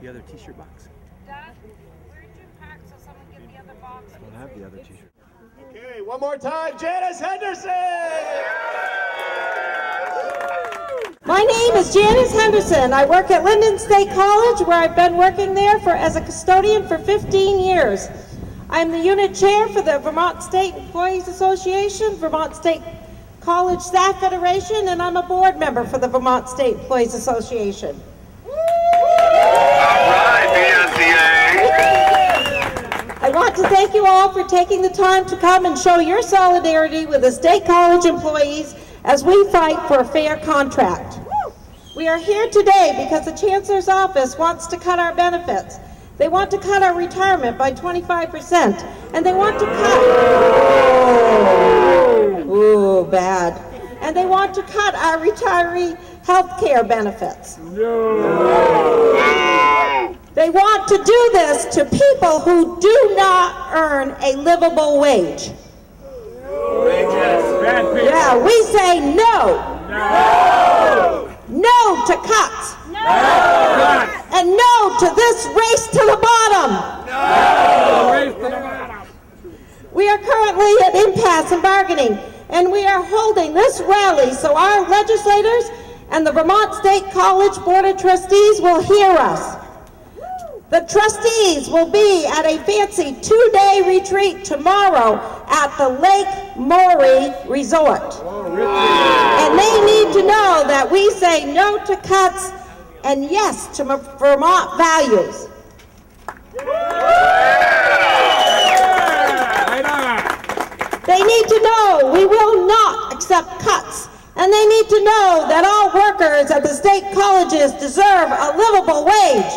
The other t-shirt box? Dad, where'd you pack so someone get the other box? I don't have the other t-shirt. Okay, one more time, Janice Henderson! My name is Janice Henderson. I work at Linden State College, where I've been working there as a custodian for 15 years. I'm the unit chair for the Vermont State Employees Association, Vermont State College Staff Federation, and I'm a board member for the Vermont State Employees Association. I want to thank you all for taking the time to come and show your solidarity with the State College employees as we fight for a fair contract. We are here today because the Chancellor's office wants to cut our benefits. They want to cut our retirement by 25%, and they want to cut... Ooh, bad. And they want to cut our retiree health care benefits. They want to do this to people who do not earn a livable wage. Yeah, we say no. No to cuts. And no to this race to the bottom. We are currently at impasse in bargaining, and we are holding this rally so our legislators and the Vermont State College Board of Trustees will hear us. The trustees will be at a fancy 2-day retreat tomorrow at the Lake Maury Resort. And they need to know that we say no to cuts and yes to Vermont values. They need to know we will not accept cuts, and they need to know that all workers at the state colleges deserve a livable wage.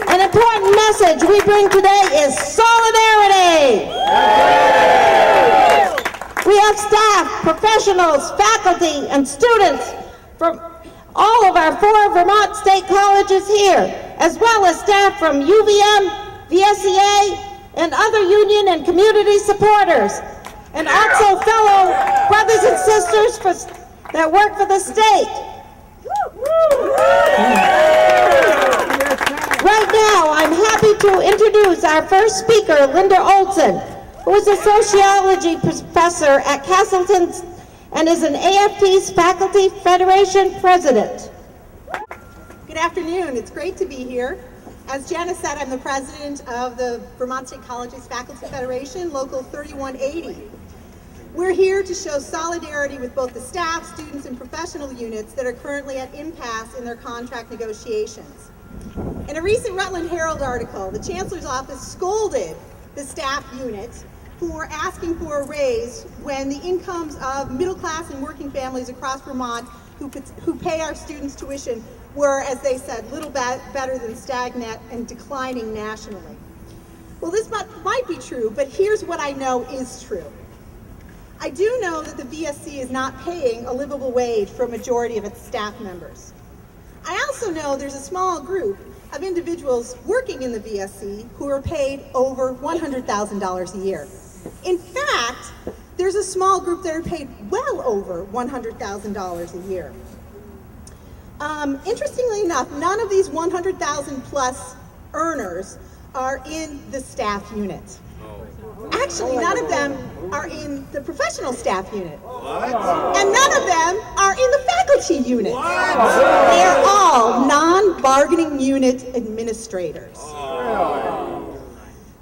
An important message we bring today is solidarity. We have staff, professionals, faculty, and students from all of our 4 Vermont State colleges here, as well as staff from UVM, VSEA, and other union and community supporters, and also fellow brothers and sisters that work for the state. Right now, I'm happy to introduce our first speaker, Linda Olson, who is a sociology professor at Castleton and is an AFT's Faculty Federation president. Good afternoon. It's great to be here. As Janice said, I'm the president of the Vermont State Colleges Faculty Federation, Local 3180. We're here to show solidarity with both the staff, students, and professional units that are currently at impasse in their contract negotiations. In a recent Rutland Herald article, the Chancellor's office scolded the staff units who were asking for a raise when the incomes of middle-class and working families across Vermont who pay our students tuition were, as they said, little better than stagnant and declining nationally. Well, this might be true, but here's what I know is true. I do know that the VSC is not paying a livable wage for a majority of its staff members. I also know there's a small group of individuals working in the VSC who are paid over $100,000 a year. In fact, there's a small group that are paid well over $100,000 a year. Interestingly enough, none of these 100,000 plus earners are in the staff unit. Actually, none of them are in the professional staff unit. And none of them are in the faculty unit. They are all non-bargaining unit administrators.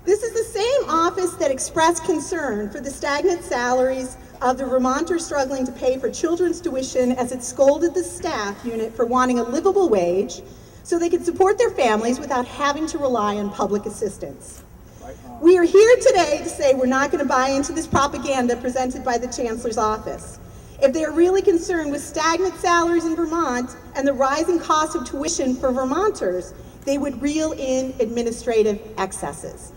This is the same office that expressed concern for the stagnant salaries of the Vermonters struggling to pay for children's tuition as it scolded the staff unit for wanting a livable wage so they could support their families without having to rely on public assistance. We are here today to say we're not going to buy into this propaganda presented by the Chancellor's office. If they are really concerned with stagnant salaries in Vermont and the rising cost of tuition for Vermonters, they would reel in administrative excesses.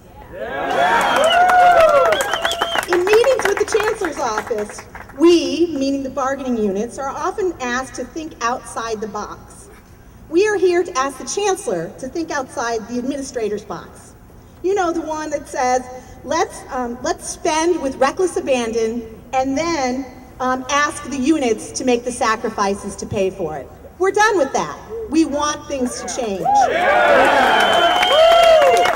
In meetings with the Chancellor's office, we, meaning the bargaining units, are often asked to think outside the box. We are here to ask the Chancellor to think outside the administrator's box. You know, the one that says, let's spend with reckless abandon and then ask the units to make the sacrifices to pay for it. We're done with that. We want things to change.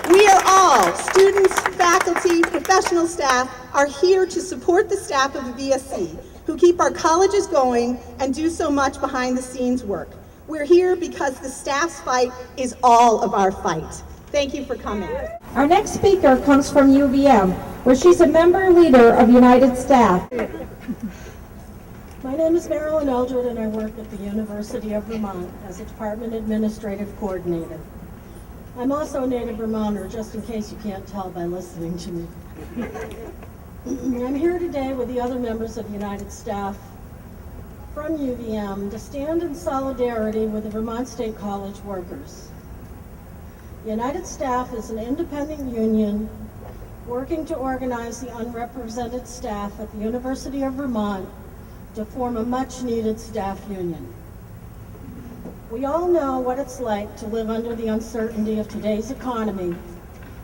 We are all, students, faculty, professional staff, are here to support the staff of the VSC, who keep our colleges going and do so much behind the scenes work. We're here because the staff's fight is all of our fight. Thank you for coming. Our next speaker comes from UVM, where she's a member leader of United Staff. My name is Marilyn Eldred, and I work at the University of Vermont as a Department Administrative Coordinator. I'm also a native Vermonter, just in case you can't tell by listening to me. I'm here today with the other members of United Staff from UVM to stand in solidarity with the Vermont State College workers. United Staff is an independent union working to organize the unrepresented staff at the University of Vermont to form a much-needed staff union. We all know what it's like to live under the uncertainty of today's economy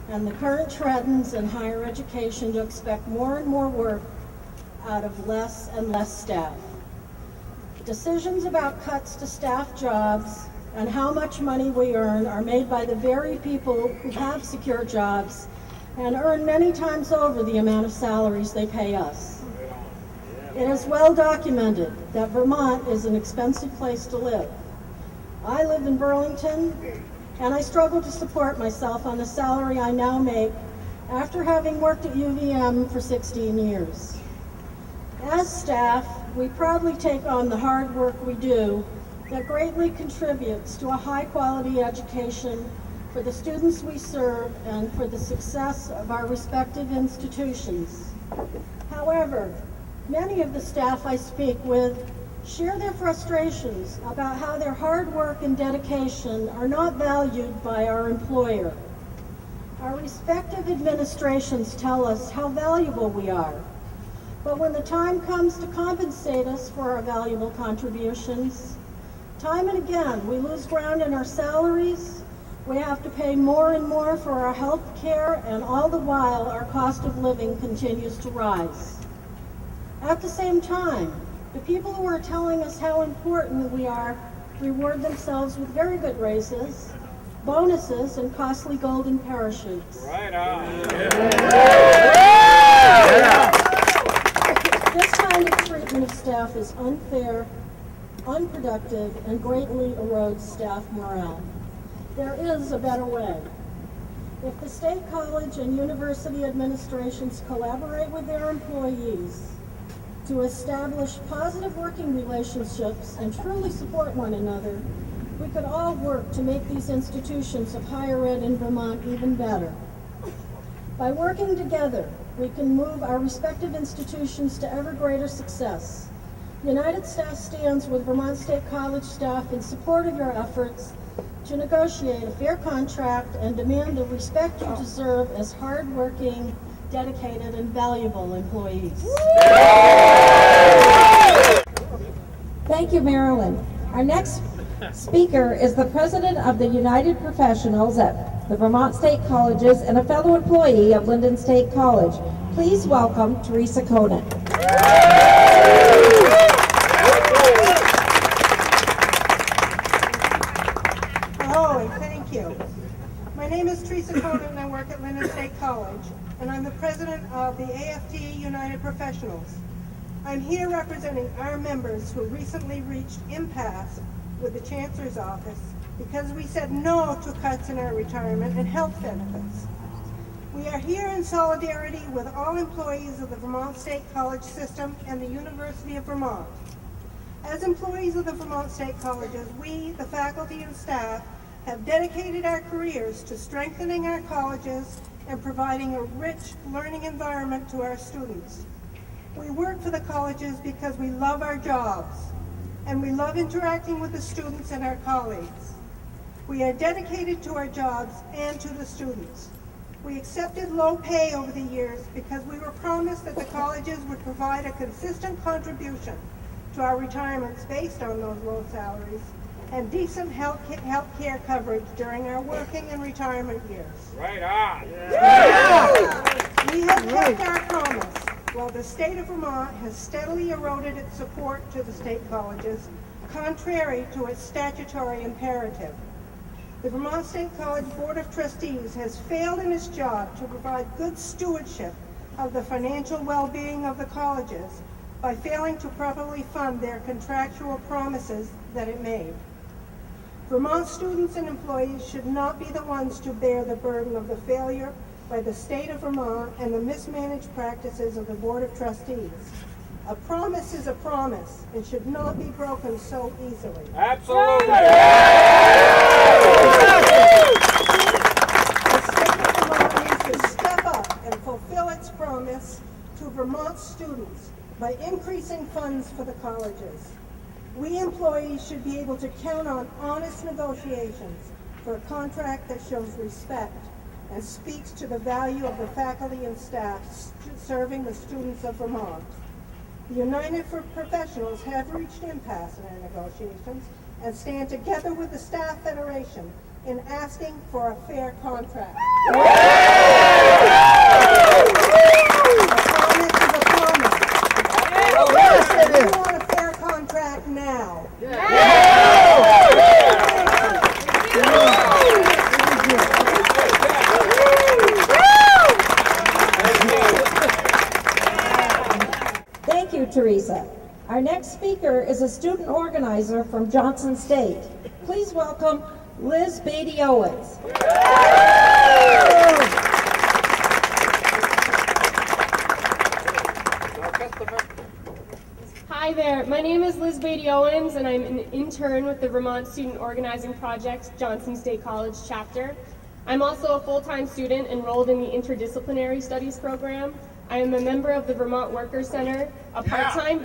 and the current trends in higher education to expect more and more work out of less and less staff. Decisions about cuts to staff jobs and how much money we earn are made by the very people who have secure jobs and earn many times over the amount of salaries they pay us. It is well documented that Vermont is an expensive place to live. I live in Burlington, and I struggle to support myself on the salary I now make after having worked at UVM for 16 years. As staff, we proudly take on the hard work we do that greatly contributes to a high-quality education for the students we serve and for the success of our respective institutions. However, many of the staff I speak with share their frustrations about how their hard work and dedication are not valued by our employer. Our respective administrations tell us how valuable we are, but when the time comes to compensate us for our valuable contributions, time and again we lose ground in our salaries, we have to pay more and more for our health care, and all the while our cost of living continues to rise. At the same time, the people who are telling us how important we are reward themselves with very good raises, bonuses, and costly golden parachutes. Right on. This kind of treatment of staff is unfair, unproductive, and greatly erodes staff morale. There is a better way. If the state college and university administrations collaborate with their employees to establish positive working relationships and truly support one another, we could all work to make these institutions of higher ed in Vermont even better. By working together, we can move our respective institutions to ever greater success. United Staff stands with Vermont State College staff in support of your efforts to negotiate a fair contract and demand the respect you deserve as hardworking, dedicated, and valuable employees. Thank you, Marilyn. Our next speaker is the president of the United Professionals at the Vermont State Colleges and a fellow employee of Linden State College. Please welcome Teresa Conant. Hello, and thank you. My name is Teresa Conant, and I work at Linden State College, and I'm the president of the AFT United Professionals. I'm here representing our members who recently reached impasse with the Chancellor's office because we said no to cuts in our retirement and health benefits. We are here in solidarity with all employees of the Vermont State College system and the University of Vermont. As employees of the Vermont State Colleges, we, the faculty and staff, have dedicated our careers to strengthening our colleges and providing a rich learning environment to our students. We work for the colleges because we love our jobs, and we love interacting with the students and our colleagues. We are dedicated to our jobs and to the students. We accepted low pay over the years because we were promised that the colleges would provide a consistent contribution to our retirements based on those low salaries and decent health care coverage during our working and retirement years. Right on. We have kept our promise. While the state of Vermont has steadily eroded its support to the state colleges, contrary to its statutory imperative. The Vermont State College Board of Trustees has failed in its job to provide good stewardship of the financial well-being of the colleges by failing to properly fund their contractual promises that it made. Vermont students and employees should not be the ones to bear the burden of the failure by the state of Vermont and the mismanaged practices of the Board of Trustees. A promise is a promise and should not be broken so easily. Absolutely. The state of Vermont needs to step up and fulfill its promise to Vermont students by increasing funds for the colleges. We employees should be able to count on honest negotiations for a contract that shows respect and speaks to the value of the faculty and staff serving the students of Vermont. The United Professionals have reached impasse in our negotiations and stand together with the Staff Federation in asking for a fair contract. A promise is a promise. We want a fair contract now. Thank you, Teresa. Our next speaker is a student organizer from Johnson State. Please welcome Liz Beatty Owens. Hi there, my name is Liz Beatty Owens and I'm an intern with the Vermont Student Organizing Project, Johnson State College chapter. I'm also a full-time student enrolled in the Interdisciplinary Studies program. I am a member of the Vermont Workers Center, a part-time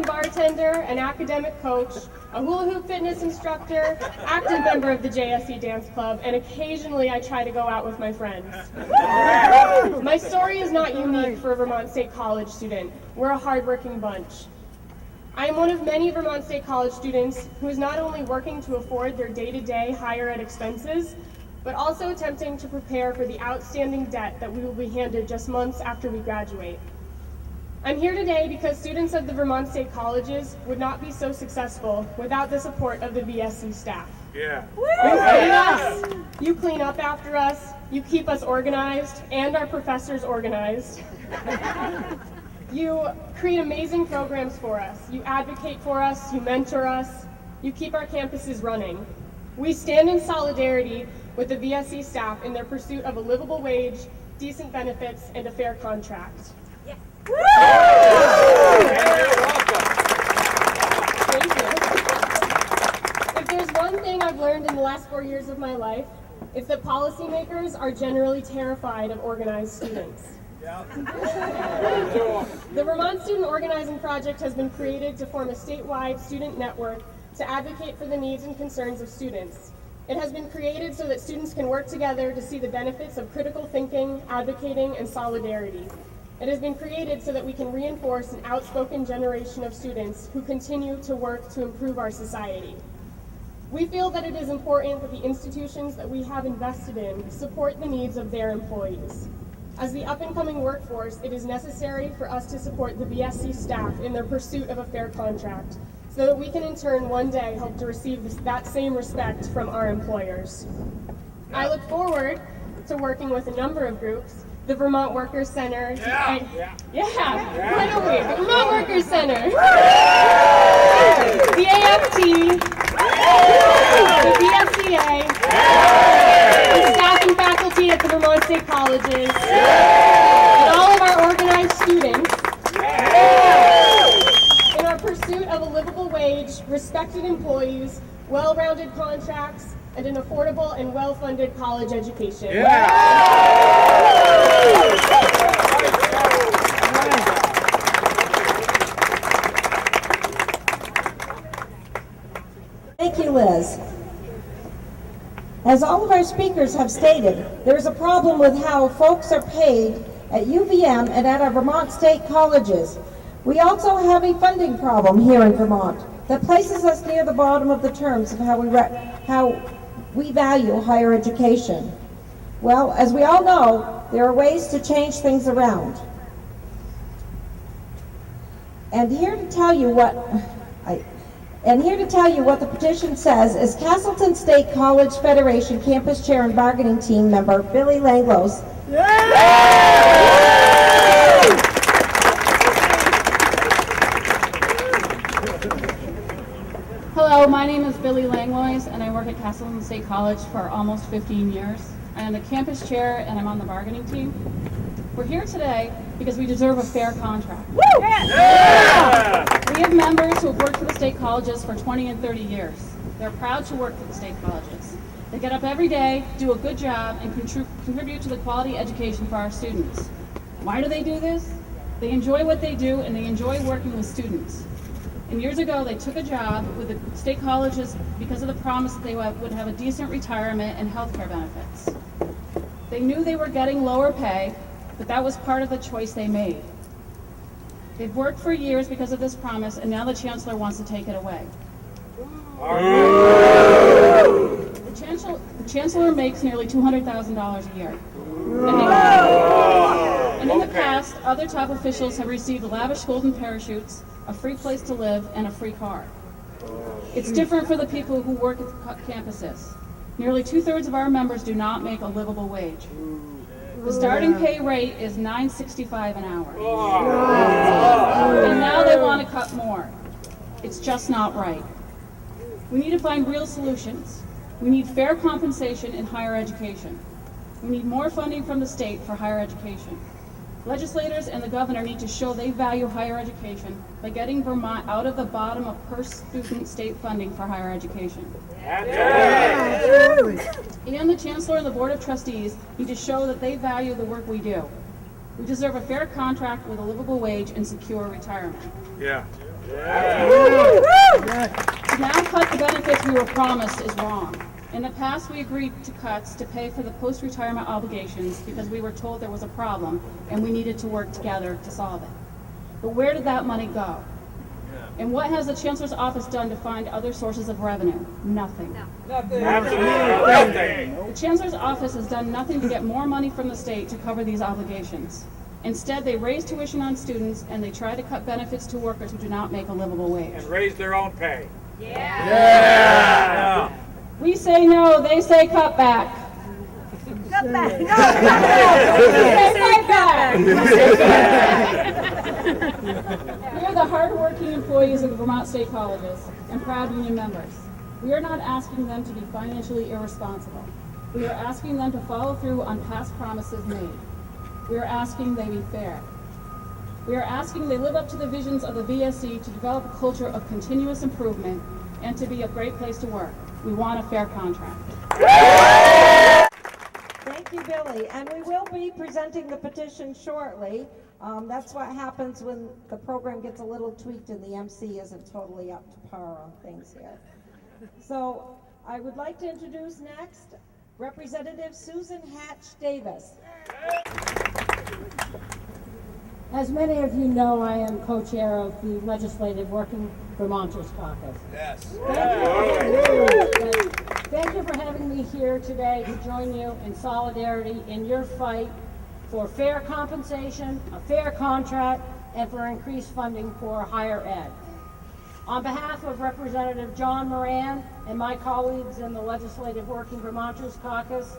bartender, an academic coach, a hula hoop fitness instructor, active member of the JSE Dance Club, and occasionally I try to go out with my friends. My story is not unique for a Vermont State College student. We're a hardworking bunch. I am one of many Vermont State College students who is not only working to afford their day-to-day higher ed expenses, but also attempting to prepare for the outstanding debt that we will be handed just months after we graduate. I'm here today because students of the Vermont State Colleges would not be so successful without the support of the VSC staff. Yeah. You feed us, you clean up after us, you keep us organized, and our professors organized. You create amazing programs for us. You advocate for us, you mentor us, you keep our campuses running. We stand in solidarity with the VSC staff in their pursuit of a livable wage, decent benefits, and a fair contract. Yes. Thank you. If there's one thing I've learned in the last 4 years of my life, it's that policymakers are generally terrified of organized students. The Vermont Student Organizing Project has been created to form a statewide student network to advocate for the needs and concerns of students. It has been created so that students can work together to see the benefits of critical thinking, advocating, and solidarity. It has been created so that we can reinforce an outspoken generation of students who continue to work to improve our society. We feel that it is important that the institutions that we have invested in support the needs of their employees. As the up-and-coming workforce, it is necessary for us to support the VSC staff in their pursuit of a fair contract, so that we can in turn one day hope to receive that same respect from our employers. I look forward to working with a number of groups, the Vermont Workers Center, why don't we? The Vermont Workers Center, the AFT, the VSCA, the staff and faculty at the Vermont State Colleges, and all of our organized students, in our pursuit of a livable wage, respected employees, well-rounded contracts, and an affordable and well-funded college education. Thank you, Liz. As all of our speakers have stated, there's a problem with how folks are paid at UVM and at our Vermont State Colleges. We also have a funding problem here in Vermont that places us near the bottom of the terms of how we value higher education. Well, as we all know, there are ways to change things around. And here to tell you what the petition says is Castleton State College Federation Campus Chair and Bargaining Team member Billy Langlos. Hello, my name is Billy Langlois, and I work at Castleton State College for almost 15 years. I am the campus chair, and I'm on the bargaining team. We're here today because we deserve a fair contract. Woo! Yeah! We have members who have worked for the state colleges for 20 and 30 years. They're proud to work for the state colleges. They get up every day, do a good job, and contribute to the quality education for our students. Why do they do this? They enjoy what they do, and they enjoy working with students. And years ago, they took a job with the state colleges because of the promise that they would have a decent retirement and health care benefits. They knew they were getting lower pay, but that was part of the choice they made. They've worked for years because of this promise, and now the chancellor wants to take it away. The chancellor makes nearly $200,000 a year. And in the past, other top officials have received lavish golden parachutes, a free place to live, and a free car. It's different for the people who work at the campuses. Nearly 2/3 of our members do not make a livable wage. The starting pay rate is $9.65 an hour. And now they want to cut more. It's just not right. We need to find real solutions. We need fair compensation in higher education. We need more funding from the state for higher education. Legislators and the governor need to show they value higher education by getting Vermont out of the bottom of per-student state funding for higher education. And the chancellor and the board of trustees need to show that they value the work we do. We deserve a fair contract with a livable wage and secure retirement. To now cut the benefits we were promised is wrong. In the past, we agreed to cuts to pay for the post-retirement obligations because we were told there was a problem and we needed to work together to solve it. But where did that money go? And what has the Chancellor's office done to find other sources of revenue? Nothing. Nothing. Nothing. The Chancellor's office has done nothing to get more money from the state to cover these obligations. Instead, they raise tuition on students and they try to cut benefits to workers who do not make a livable wage. And raise their own pay. We say no, they say cut back. Cut back. They say back. We are the hardworking employees of the Vermont State Colleges and proud union members. We are not asking them to be financially irresponsible. We are asking them to follow through on past promises made. We are asking they be fair. We are asking they live up to the visions of the VSC to develop a culture of continuous improvement and to be a great place to work. We want a fair contract. Thank you, Billy. And we will be presenting the petition shortly. That's what happens when the program gets a little tweaked and the MC isn't totally up to par on things here. So I would like to introduce next Representative Susan Hatch Davis. As many of you know, I am co-chair of the Legislative Working Vermonters Caucus. Yes. Thank you for having me here today to join you in solidarity in your fight for fair compensation, a fair contract, and for increased funding for higher ed. On behalf of Representative John Moran and my colleagues in the Legislative Working Vermonters Caucus,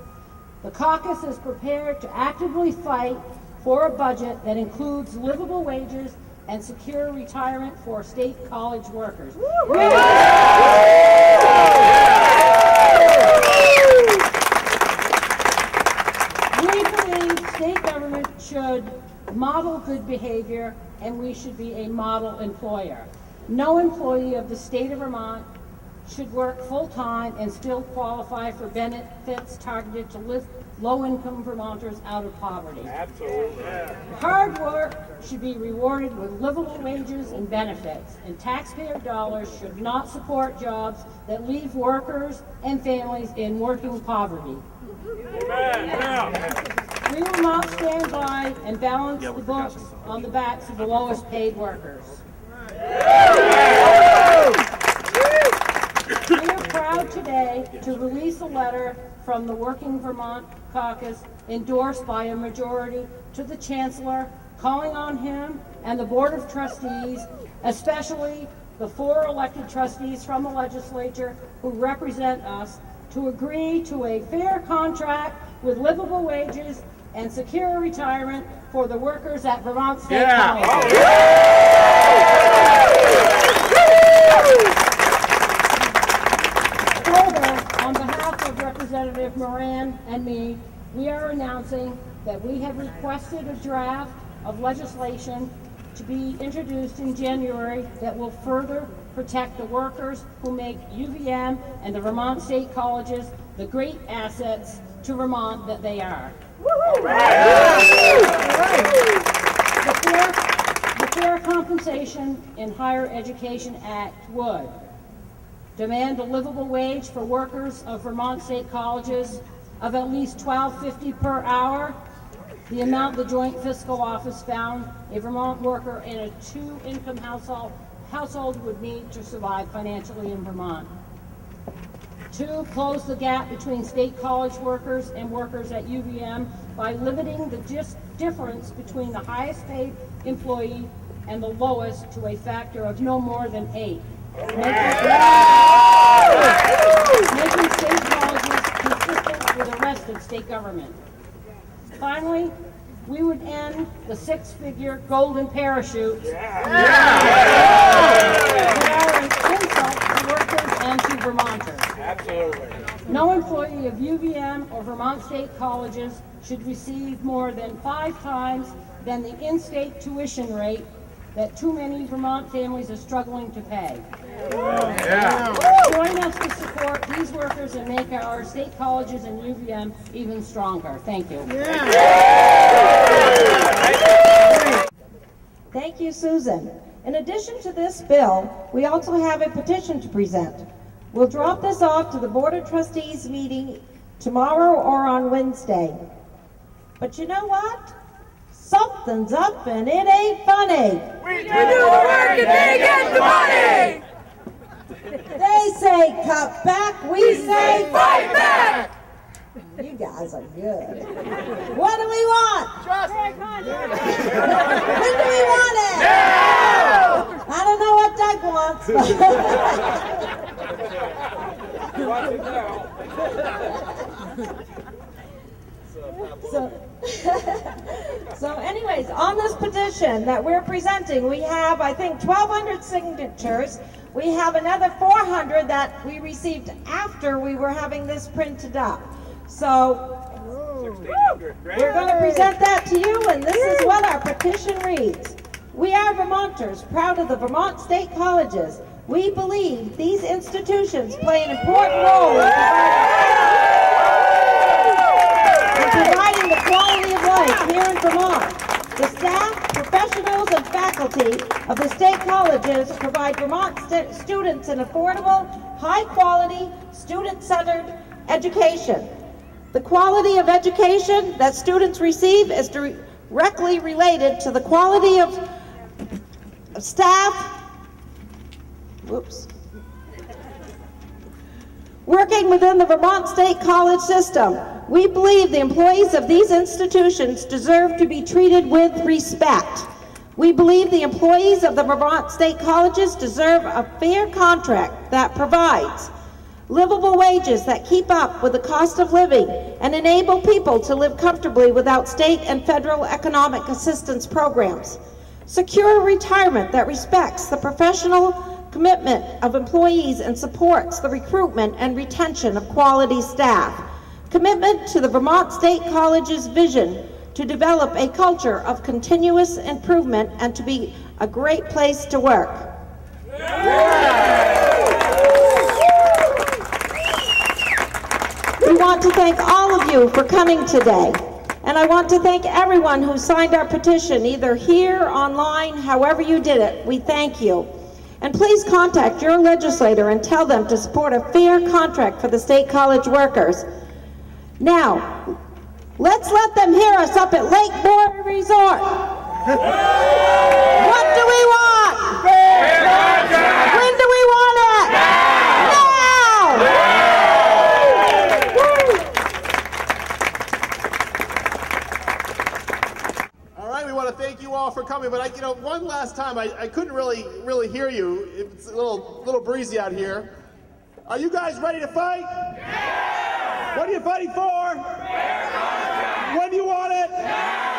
the caucus is prepared to actively fight for a budget that includes livable wages and secure retirement for state college workers. We believe state government should model good behavior, and we should be a model employer. No employee of the state of Vermont should work full-time and still qualify for benefits targeted to lift low-income Vermonters out of poverty. Absolutely. Hard work should be rewarded with livable wages and benefits, and taxpayer dollars should not support jobs that leave workers and families in working poverty. We will not stand by and balance the books on the backs of the lowest paid workers. We are proud today to release a letter from the Working Vermont Caucus endorsed by a majority to the Chancellor calling on him and the Board of Trustees, especially the 4 elected trustees from the legislature who represent us, to agree to a fair contract with livable wages and secure retirement for the workers at Vermont State College. Further, on behalf of Representative Moran and me, we are announcing that we have requested a draft of legislation to be introduced in January that will further protect the workers who make UVM and the Vermont State Colleges the great assets to Vermont that they are. The Fair Compensation in Higher Education Act would demand a livable wage for workers of Vermont State Colleges of at least $12.50 per hour, the amount the Joint Fiscal Office found a Vermont worker in a 2-income household would need to survive financially in Vermont. 2, close the gap between state college workers and workers at UVM by limiting the difference between the highest paid employee and the lowest to a factor of no more than 8. Making state colleges consistent with the rest of state government. Finally, we would end the 6-figure golden parachutes that are an insult to workers and to Vermonters. Absolutely. No employee of UVM or Vermont State Colleges should receive more than 5 times than the in-state tuition rate that too many Vermont families are struggling to pay. Join us to support these workers and make our state colleges and UVM even stronger. Thank you. Thank you, Susan. In addition to this bill, we also have a petition to present. We'll drop this off to the Board of Trustees meeting tomorrow or on Wednesday. But you know what? Something's up and it ain't funny. We do the work and they get the money! They say cut back, we say Fight back! you guys are good. What do we want? When do we want it? Now! I don't know what Doug wants. Watch it now. So anyways, on this petition that we're presenting, we have, I think, 1,200 signatures. We have another 400 that we received after we were having this printed up. So we're going to present that to you, and this is what our petition reads. We are Vermonters, proud of the Vermont State Colleges. We believe these institutions play an important role in providing the quality of life here in Vermont. The staff, professionals, and faculty of the state colleges provide Vermont students an affordable, high-quality, student-centered education. The quality of education that students receive is directly related to the quality of staff working within the Vermont State College system. We believe the employees of these institutions deserve to be treated with respect. We believe the employees of the Vermont State Colleges deserve a fair contract that provides livable wages that keep up with the cost of living and enable people to live comfortably without state and federal economic assistance programs. Secure retirement that respects the professional commitment of employees and supports the recruitment and retention of quality staff. Commitment to the Vermont State College's vision to develop a culture of continuous improvement and to be a great place to work. We want to thank all of you for coming today. And I want to thank everyone who signed our petition, either here, online, however you did it. We thank you. And please contact your legislator and tell them to support a fair contract for the state college workers. Now, let's let them hear us up at Lake Border Resort. What do we want? When do we want it? Now! All right, we want to thank you all coming, but one last time, I couldn't really hear you. It's a little breezy out here. Are you guys ready to fight? Yeah! What are you fighting for? When do you want it? Yeah!